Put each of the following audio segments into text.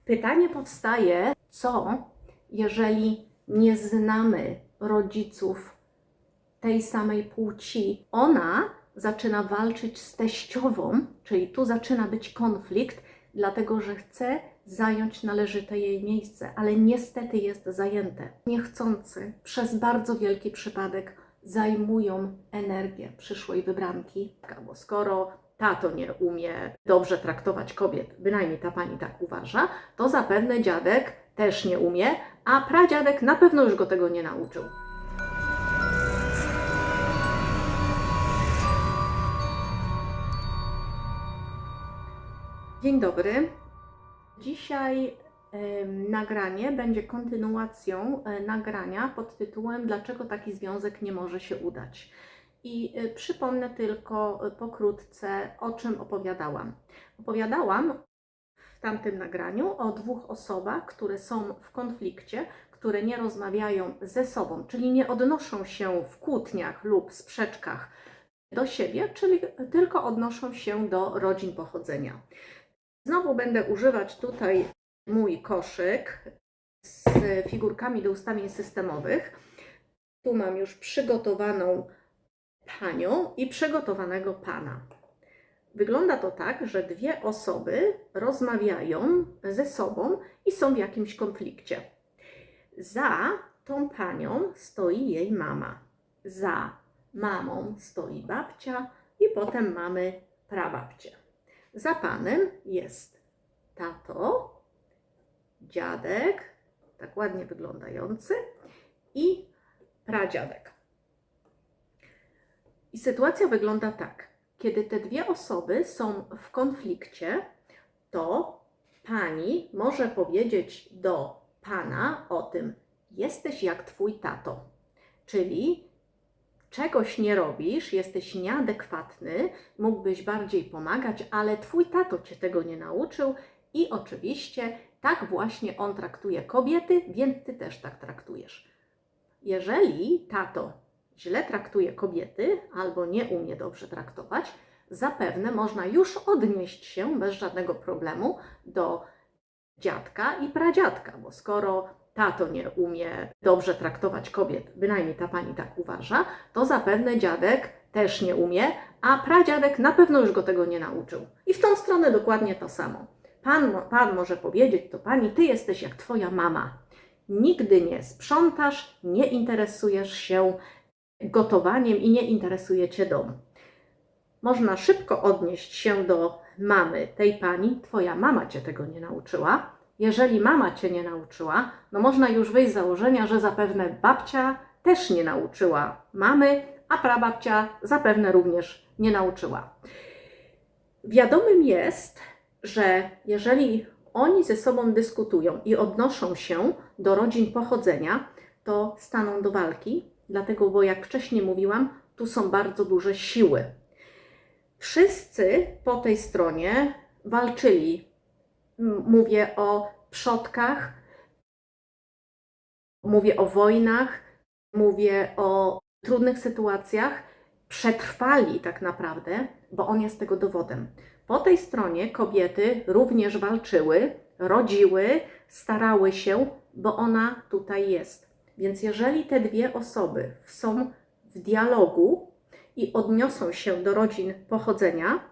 Pytanie powstaje, co jeżeli nie znamy rodziców tej samej płci? Ona zaczyna walczyć z teściową, czyli tu zaczyna być konflikt, dlatego że chce zająć należyte jej miejsce, ale niestety jest zajęte. Niechcący, przez bardzo wielki przypadek zajmują energię przyszłej wybranki, bo skoro tato nie umie dobrze traktować kobiet, bynajmniej ta pani tak uważa, to zapewne dziadek też nie umie, a pradziadek na pewno już go tego nie nauczył. Dzień dobry. Dzisiaj nagranie będzie kontynuacją nagrania pod tytułem Dlaczego taki związek nie może się udać? I przypomnę tylko pokrótce, o czym opowiadałam. Opowiadałam w tamtym nagraniu o dwóch osobach, które są w konflikcie, które nie rozmawiają ze sobą, czyli nie odnoszą się w kłótniach lub sprzeczkach do siebie, czyli tylko odnoszą się do rodzin pochodzenia. Znowu będę używać tutaj mój koszyk z figurkami do ustawień systemowych. Tu mam już przygotowaną panią i przygotowanego pana. Wygląda to tak, że dwie osoby rozmawiają ze sobą i są w jakimś konflikcie. Za tą panią stoi jej mama. Za mamą stoi babcia i potem mamy prababcię. Za panem jest tato, dziadek, tak ładnie wyglądający, i pradziadek. I sytuacja wygląda tak. Kiedy te dwie osoby są w konflikcie, to pani może powiedzieć do pana o tym: jesteś jak twój tato, czyli czegoś nie robisz, jesteś nieadekwatny, mógłbyś bardziej pomagać, ale twój tato cię tego nie nauczył i oczywiście tak właśnie on traktuje kobiety, więc ty też tak traktujesz. Jeżeli tato źle traktuje kobiety albo nie umie dobrze traktować, zapewne można już odnieść się bez żadnego problemu do dziadka i pradziadka, bo skoro tato nie umie dobrze traktować kobiet, bynajmniej ta pani tak uważa, to zapewne dziadek też nie umie, a pradziadek na pewno już go tego nie nauczył. I w tą stronę dokładnie to samo. Pan może powiedzieć do pani: ty jesteś jak twoja mama. Nigdy nie sprzątasz, nie interesujesz się gotowaniem i nie interesuje cię dom. Można szybko odnieść się do mamy tej pani: twoja mama cię tego nie nauczyła. Jeżeli mama cię nie nauczyła, no można już wyjść z założenia, że zapewne babcia też nie nauczyła mamy, a prababcia zapewne również nie nauczyła. Wiadomym jest, że jeżeli oni ze sobą dyskutują i odnoszą się do rodzin pochodzenia, to staną do walki, dlatego, bo jak wcześniej mówiłam, tu są bardzo duże siły. Wszyscy po tej stronie walczyli. Mówię o przodkach, mówię o wojnach, mówię o trudnych sytuacjach. Przetrwali tak naprawdę, bo on jest tego dowodem. Po tej stronie kobiety również walczyły, rodziły, starały się, bo ona tutaj jest. Więc jeżeli te dwie osoby są w dialogu i odniosą się do rodzin pochodzenia,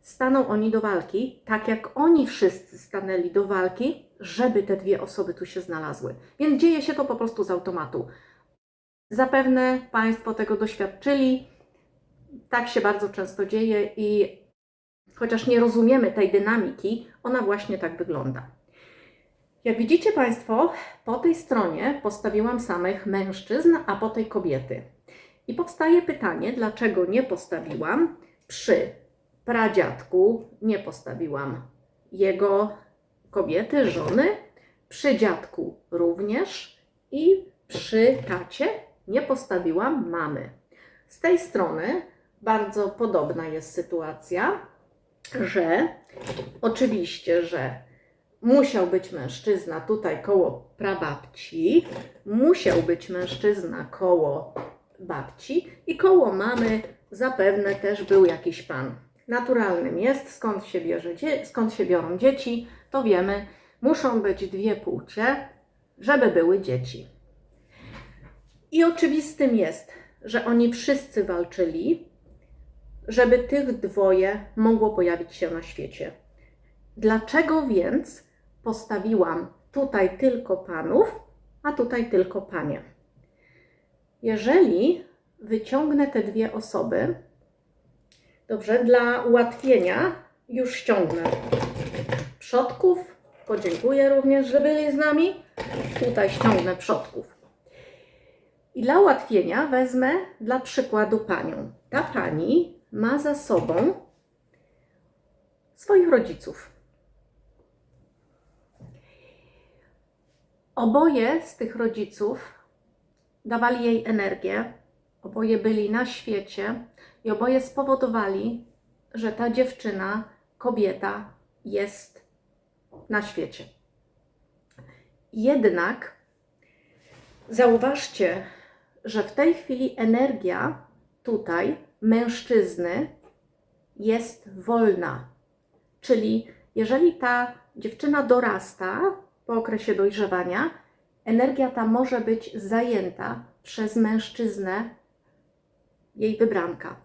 staną oni do walki, tak jak oni wszyscy stanęli do walki, żeby te dwie osoby tu się znalazły. Więc dzieje się to po prostu z automatu. Zapewne Państwo tego doświadczyli. Tak się bardzo często dzieje i chociaż nie rozumiemy tej dynamiki, ona właśnie tak wygląda. Jak widzicie Państwo, po tej stronie postawiłam samych mężczyzn, a po tej kobiety. I powstaje pytanie, dlaczego nie postawiłam przy pradziadku, nie postawiłam jego kobiety, żony, przy dziadku również i przy tacie nie postawiłam mamy. Z tej strony bardzo podobna jest sytuacja, że oczywiście, że musiał być mężczyzna tutaj koło prababci, musiał być mężczyzna koło babci i koło mamy zapewne też był jakiś pan. Naturalnym jest, skąd się biorą dzieci, to wiemy, Muszą być dwie płcie, żeby były dzieci. I oczywistym jest, że oni wszyscy walczyli, żeby tych dwoje mogło pojawić się na świecie. Dlaczego więc postawiłam tutaj tylko panów, a tutaj tylko panie? Jeżeli wyciągnę te dwie osoby, dobrze, dla ułatwienia już ściągnę przodków, podziękuję również, że byli z nami, tutaj ściągnę przodków. I dla ułatwienia wezmę dla przykładu panią. Ta pani ma za sobą swoich rodziców. Oboje z tych rodziców dawali jej energię, oboje byli na świecie i oboje spowodowali, że ta dziewczyna, kobieta jest na świecie. Jednak zauważcie, że w tej chwili energia tutaj mężczyzny jest wolna. Czyli jeżeli ta dziewczyna dorasta po okresie dojrzewania, energia ta może być zajęta przez mężczyznę, jej wybranka.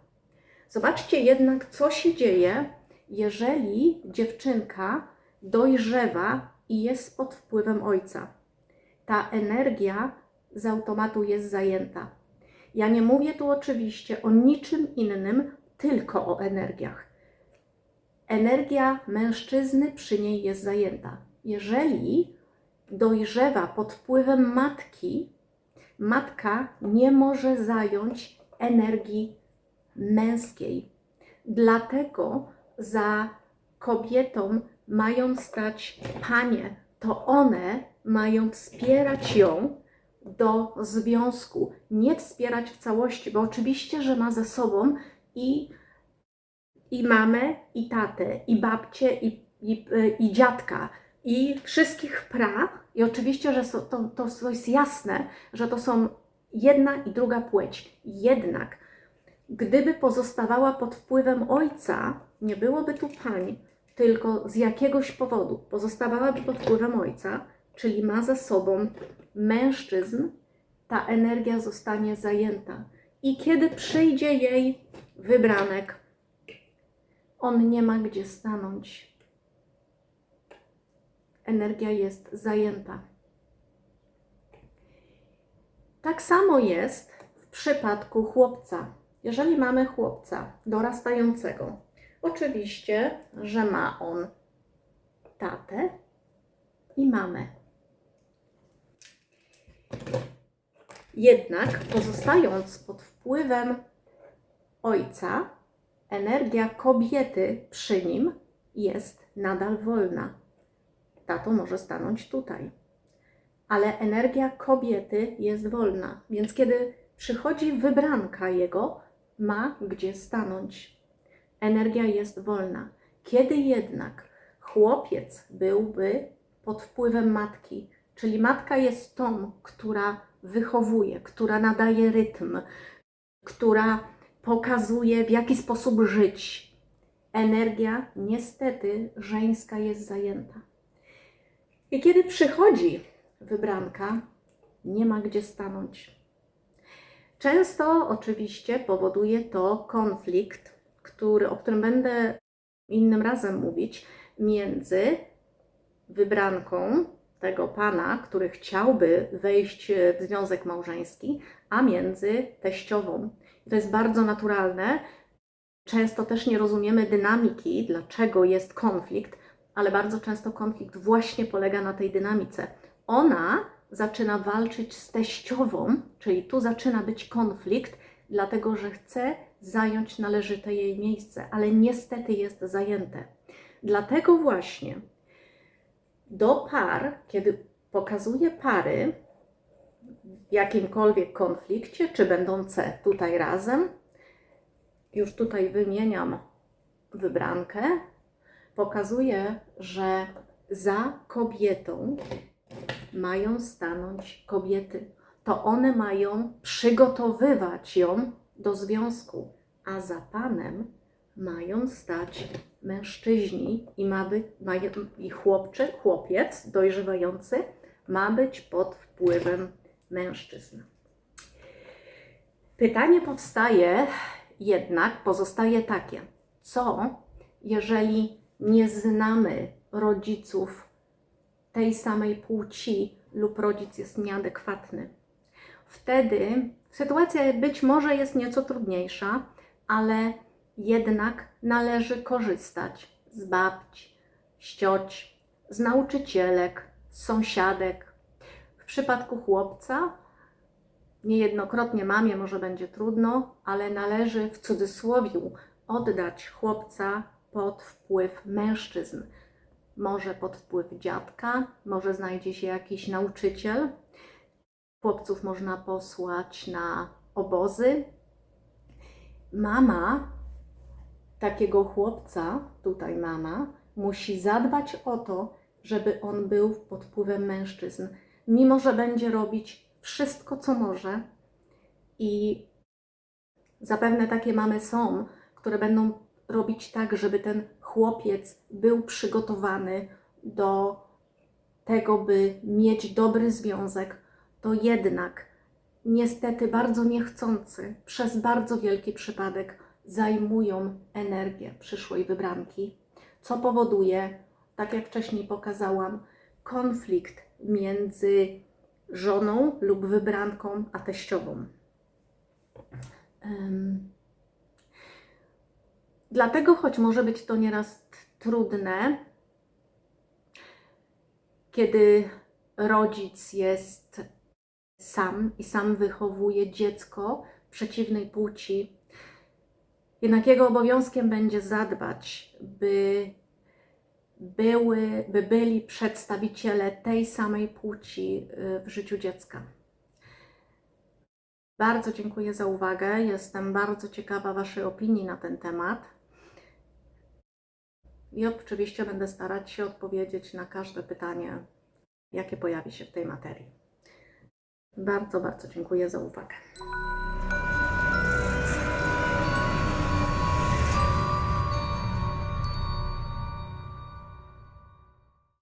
Zobaczcie jednak, co się dzieje, jeżeli dziewczynka dojrzewa i jest pod wpływem ojca. Ta energia z automatu jest zajęta. Ja nie mówię tu oczywiście o niczym innym, tylko o energiach. Energia mężczyzny przy niej jest zajęta. Jeżeli dojrzewa pod wpływem matki, matka nie może zająć energii męskiej. Dlatego za kobietą mają stać panie. To one mają wspierać ją do związku. Nie wspierać w całości, bo oczywiście, że ma ze sobą i mamę, i tatę, i babcię, i dziadka, i wszystkich i oczywiście, że to jest jasne, że to są jedna i druga płeć. Jednak, gdyby pozostawała pod wpływem ojca, nie byłoby tu pań, tylko z jakiegoś powodu pozostawałaby pod wpływem ojca, czyli ma za sobą mężczyzn, ta energia zostanie zajęta. I kiedy przyjdzie jej wybranek, on nie ma gdzie stanąć. Energia jest zajęta. Tak samo jest w przypadku chłopca. Jeżeli mamy chłopca dorastającego, oczywiście, że ma on tatę i mamę. Jednak pozostając pod wpływem ojca, energia kobiety przy nim jest nadal wolna. Tato może stanąć tutaj, ale energia kobiety jest wolna, więc kiedy przychodzi wybranka jego, ma gdzie stanąć. Energia jest wolna. Kiedy jednak chłopiec byłby pod wpływem matki, czyli matka jest tą, która wychowuje, która nadaje rytm, która pokazuje, w jaki sposób żyć. Energia niestety żeńska jest zajęta. I kiedy przychodzi wybranka, nie ma gdzie stanąć. Często oczywiście powoduje to konflikt, o którym będę innym razem mówić, między wybranką tego pana, który chciałby wejść w związek małżeński, a między teściową. I to jest bardzo naturalne. Często też nie rozumiemy dynamiki, dlaczego jest konflikt, ale bardzo często konflikt właśnie polega na tej dynamice. Ona zaczyna walczyć z teściową, czyli tu zaczyna być konflikt, dlatego że chce zająć należyte jej miejsce, ale niestety jest zajęte. Dlatego właśnie do par, kiedy pokazuję pary w jakimkolwiek konflikcie, czy będące tutaj razem, już tutaj wymieniam wybrankę, pokazuję, że za kobietą mają stanąć kobiety. To one mają przygotowywać ją do związku, a za panem mają stać mężczyźni i chłopiec dojrzewający ma być pod wpływem mężczyzn. Pytanie pozostaje takie, co jeżeli nie znamy rodziców tej samej płci lub rodzic jest nieadekwatny? Wtedy sytuacja być może jest nieco trudniejsza, ale jednak należy korzystać z babci, z cioć, z nauczycielek, z sąsiadek. W przypadku chłopca niejednokrotnie mamie może będzie trudno, ale należy w cudzysłowiu oddać chłopca pod wpływ mężczyzn. Może pod wpływ dziadka, może znajdzie się jakiś nauczyciel. Chłopców można posłać na obozy. Mama takiego chłopca, tutaj mama, musi zadbać o to, żeby on był pod wpływem mężczyzn, mimo że będzie robić wszystko, co może. I zapewne takie mamy są, które będą robić tak, żeby ten chłopiec był przygotowany do tego, by mieć dobry związek, to jednak niestety bardzo niechcący, przez bardzo wielki przypadek zajmują energię przyszłej wybranki, co powoduje, tak jak wcześniej pokazałam, konflikt między żoną lub wybranką a teściową. Dlatego, choć może być to nieraz trudne, kiedy rodzic jest sam i sam wychowuje dziecko przeciwnej płci, jednak jego obowiązkiem będzie zadbać, by byli przedstawiciele tej samej płci w życiu dziecka. Bardzo dziękuję za uwagę. Jestem bardzo ciekawa Waszej opinii na ten temat. I oczywiście będę starać się odpowiedzieć na każde pytanie, jakie pojawi się w tej materii. Bardzo, bardzo dziękuję za uwagę.